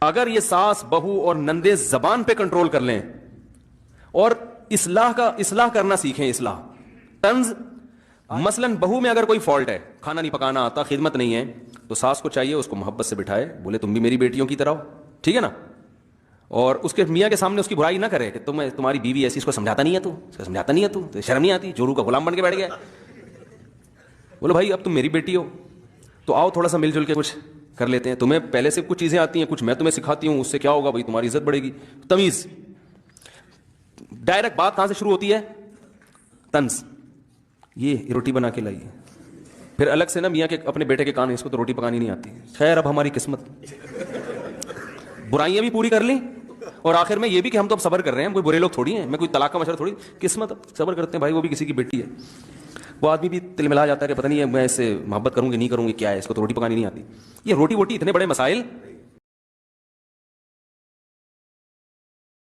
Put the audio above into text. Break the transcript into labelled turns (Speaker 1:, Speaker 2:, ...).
Speaker 1: اگر یہ ساس بہو اور نندے زبان پہ کنٹرول کر لیں اور اصلاح کرنا سیکھیں، اصلاح طنز، مثلاً بہو میں اگر کوئی فالٹ ہے، کھانا نہیں پکانا آتا، خدمت نہیں ہے، تو ساس کو چاہیے اس کو محبت سے بٹھائے، بولے تم بھی میری بیٹیوں کی طرح ہو، ٹھیک ہے نا، اور اس کے میاں کے سامنے اس کی برائی نہ کرے کہ تمہاری بیوی ایسی، اس کو سمجھاتا نہیں ہے، اس کو سمجھاتا نہیں ہے، تو شرم نہیں آتی، جورو کا غلام بن کے بیٹھ گیا۔ بولو بھائی اب تم میری بیٹی ہو تو آؤ تھوڑا سا مل جل کے کچھ کر لیتے ہیں، تمہیں پہلے سے کچھ چیزیں آتی ہیں، کچھ میں تمہیں سکھاتی ہوں، اس سے کیا ہوگا بھائی، تمہاری عزت بڑھے گی۔ تمیز، ڈائریکٹ بات کہاں سے شروع ہوتی ہے؟ طنز، یہ روٹی بنا کے لائیے، پھر الگ سے نا میاں کے اپنے بیٹے کے کان، اس کو تو روٹی پکانی نہیں آتی، خیر اب ہماری قسمت، برائیاں بھی پوری کر لیں، اور آخر میں یہ بھی کہ ہم تو اب صبر کر رہے ہیں، کوئی برے لوگ تھوڑی ہیں، میں کوئی طلاق کا مشورہ تھوڑی، قسمت صبر کرتے ہیں بھائی، وہ بھی کسی کی بیٹی ہے۔ وہ آدمی بھی تل ملا جاتا ہے کہ پتہ نہیں ہے میں اس سے محبت کروں گی نہیں کروں گی، کیا ہے، اس کو تو روٹی پکانی نہیں آتی۔ یہ روٹی ووٹی اتنے بڑے مسائل